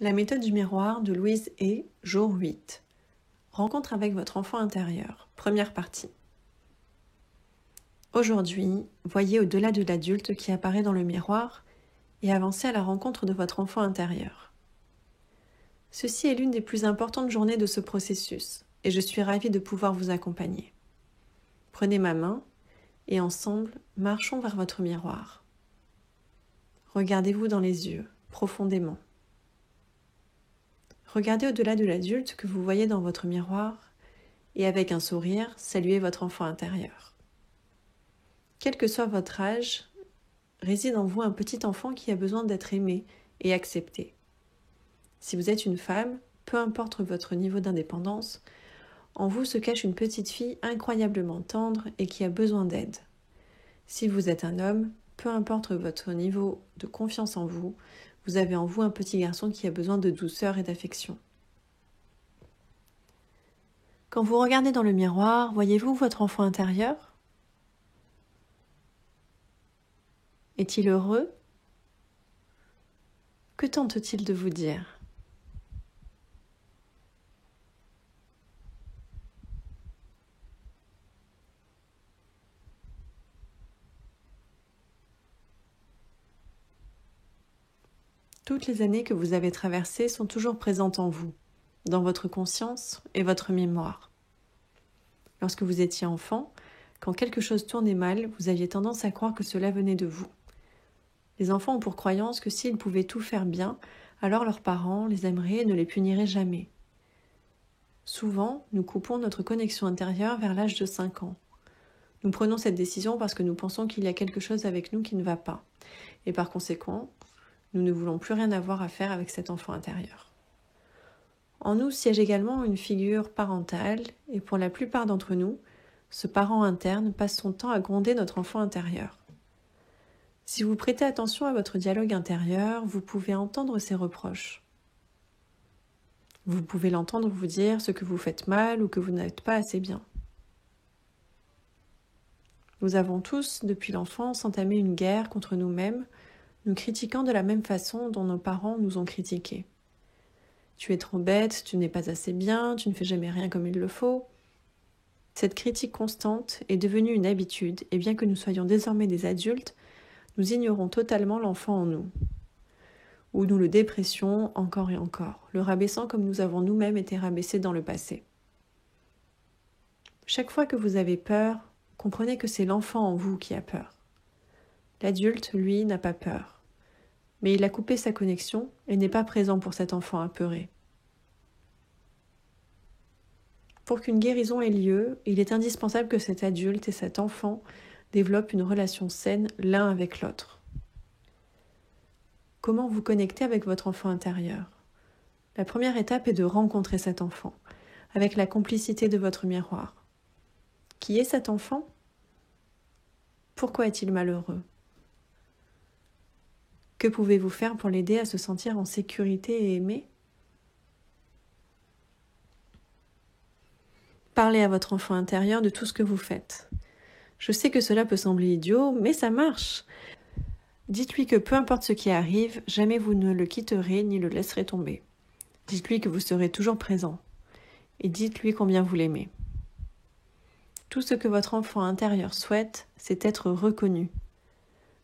La méthode du miroir de Louise Hay, jour 8. Rencontre avec votre enfant intérieur. Première partie. Aujourd'hui, voyez au-delà de l'adulte qui apparaît dans le miroir et avancez à la rencontre de votre enfant intérieur. Ceci est l'une des plus importantes journées de ce processus et je suis ravie de pouvoir vous accompagner. Prenez ma main et ensemble, marchons vers votre miroir. Regardez-vous dans les yeux, profondément. Regardez au-delà de l'adulte que vous voyez dans votre miroir et avec un sourire, saluez votre enfant intérieur. Quel que soit votre âge, réside en vous un petit enfant qui a besoin d'être aimé et accepté. Si vous êtes une femme, peu importe votre niveau d'indépendance, en vous se cache une petite fille incroyablement tendre et qui a besoin d'aide. Si vous êtes un homme, peu importe votre niveau de confiance en vous, vous avez en vous un petit garçon qui a besoin de douceur et d'affection. Quand vous regardez dans le miroir, voyez-vous votre enfant intérieur ? Est-il heureux ? Que tente-t-il de vous dire ? Toutes les années que vous avez traversées sont toujours présentes en vous, dans votre conscience et votre mémoire. Lorsque vous étiez enfant, quand quelque chose tournait mal, vous aviez tendance à croire que cela venait de vous. Les enfants ont pour croyance que s'ils pouvaient tout faire bien, alors leurs parents les aimeraient et ne les puniraient jamais. Souvent, nous coupons notre connexion intérieure vers l'âge de 5 ans. Nous prenons cette décision parce que nous pensons qu'il y a quelque chose avec nous qui ne va pas. Et par conséquent, nous ne voulons plus rien avoir à faire avec cet enfant intérieur. En nous siège également une figure parentale et pour la plupart d'entre nous, ce parent interne passe son temps à gronder notre enfant intérieur. Si vous prêtez attention à votre dialogue intérieur, vous pouvez entendre ses reproches. Vous pouvez l'entendre vous dire ce que vous faites mal ou que vous n'êtes pas assez bien. Nous avons tous, depuis l'enfance, entamé une guerre contre nous-mêmes, nous critiquant de la même façon dont nos parents nous ont critiqués. Tu es trop bête, tu n'es pas assez bien, tu ne fais jamais rien comme il le faut. Cette critique constante est devenue une habitude et bien que nous soyons désormais des adultes, nous ignorons totalement l'enfant en nous. Ou nous le dépressions encore et encore, le rabaissant comme nous avons nous-mêmes été rabaissés dans le passé. Chaque fois que vous avez peur, comprenez que c'est l'enfant en vous qui a peur. L'adulte, lui, n'a pas peur. Mais il a coupé sa connexion et n'est pas présent pour cet enfant apeuré. Pour qu'une guérison ait lieu, il est indispensable que cet adulte et cet enfant développent une relation saine l'un avec l'autre. Comment vous connecter avec votre enfant intérieur ? La première étape est de rencontrer cet enfant, avec la complicité de votre miroir. Qui est cet enfant ? Pourquoi est-il malheureux ? Que pouvez-vous faire pour l'aider à se sentir en sécurité et aimé ? Parlez à votre enfant intérieur de tout ce que vous faites. Je sais que cela peut sembler idiot, mais ça marche. Dites-lui que peu importe ce qui arrive, jamais vous ne le quitterez ni le laisserez tomber. Dites-lui que vous serez toujours présent. Et dites-lui combien vous l'aimez. Tout ce que votre enfant intérieur souhaite, c'est être reconnu,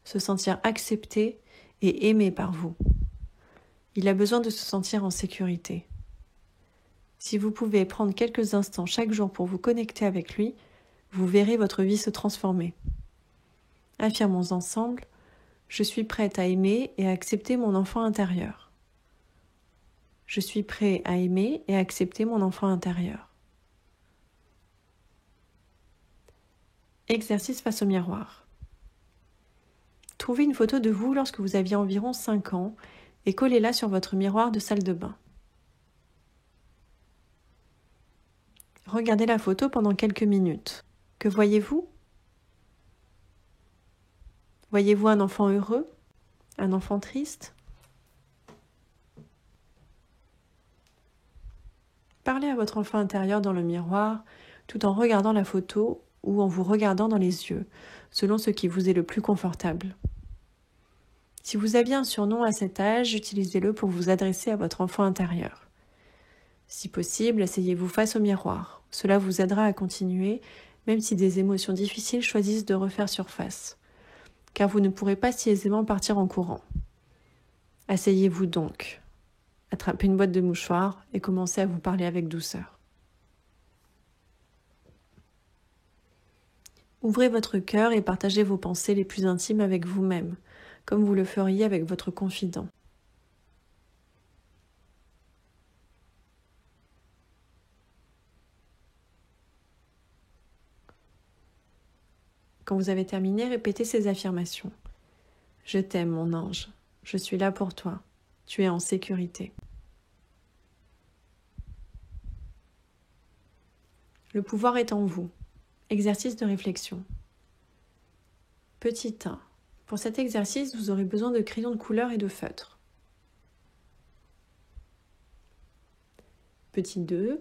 se sentir accepté et aimé par vous. Il a besoin de se sentir en sécurité. Si vous pouvez prendre quelques instants chaque jour pour vous connecter avec lui, vous verrez votre vie se transformer. Affirmons ensemble, je suis prête à aimer et à accepter mon enfant intérieur. Je suis prêt à aimer et à accepter mon enfant intérieur. Exercice face au miroir. Trouvez une photo de vous lorsque vous aviez environ 5 ans et collez-la sur votre miroir de salle de bain. Regardez la photo pendant quelques minutes. Que voyez-vous ? Voyez-vous un enfant heureux ? Un enfant triste ? Parlez à votre enfant intérieur dans le miroir tout en regardant la photo ou en vous regardant dans les yeux, selon ce qui vous est le plus confortable. Si vous aviez un surnom à cet âge, utilisez-le pour vous adresser à votre enfant intérieur. Si possible, asseyez-vous face au miroir. Cela vous aidera à continuer, même si des émotions difficiles choisissent de refaire surface, car vous ne pourrez pas si aisément partir en courant. Asseyez-vous donc, attrapez une boîte de mouchoirs et commencez à vous parler avec douceur. Ouvrez votre cœur et partagez vos pensées les plus intimes avec vous-même, comme vous le feriez avec votre confident. Quand vous avez terminé, répétez ces affirmations. Je t'aime, mon ange. Je suis là pour toi. Tu es en sécurité. Le pouvoir est en vous. Exercice de réflexion. Petit 1. Pour cet exercice, vous aurez besoin de crayons de couleur et de feutre. Petit 2.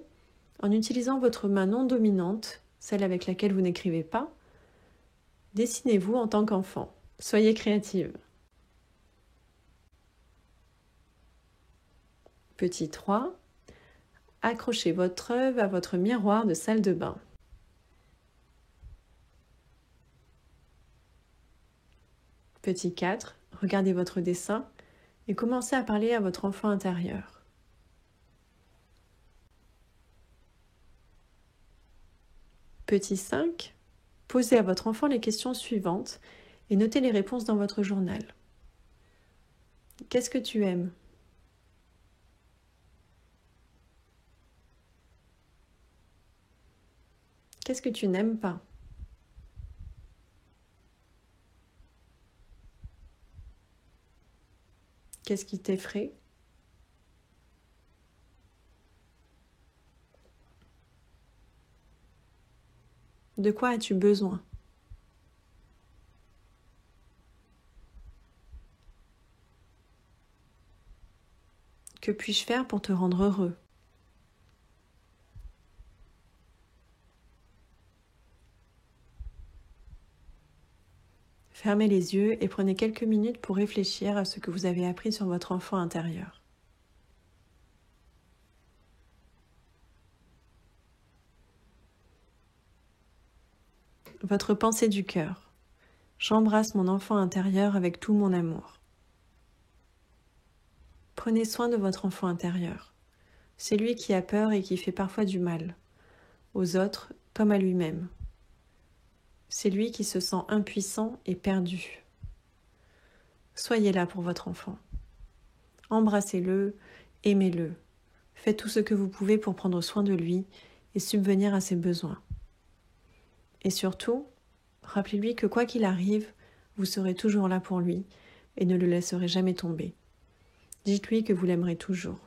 En utilisant votre main non dominante, celle avec laquelle vous n'écrivez pas, dessinez-vous en tant qu'enfant. Soyez créative. Petit 3. Accrochez votre œuvre à votre miroir de salle de bain. Petit 4. Regardez votre dessin et commencez à parler à votre enfant intérieur. Petit 5. Posez à votre enfant les questions suivantes et notez les réponses dans votre journal. Qu'est-ce que tu aimes ? Qu'est-ce que tu n'aimes pas ? Qu'est-ce qui t'effraie ? De quoi as-tu besoin ? Que puis-je faire pour te rendre heureux ? Fermez les yeux et prenez quelques minutes pour réfléchir à ce que vous avez appris sur votre enfant intérieur. Votre pensée du cœur. J'embrasse mon enfant intérieur avec tout mon amour. Prenez soin de votre enfant intérieur. C'est lui qui a peur et qui fait parfois du mal, aux autres comme à lui-même. C'est lui qui se sent impuissant et perdu. Soyez là pour votre enfant. Embrassez-le, aimez-le. Faites tout ce que vous pouvez pour prendre soin de lui et subvenir à ses besoins. Et surtout, rappelez-lui que quoi qu'il arrive, vous serez toujours là pour lui et ne le laisserez jamais tomber. Dites-lui que vous l'aimerez toujours.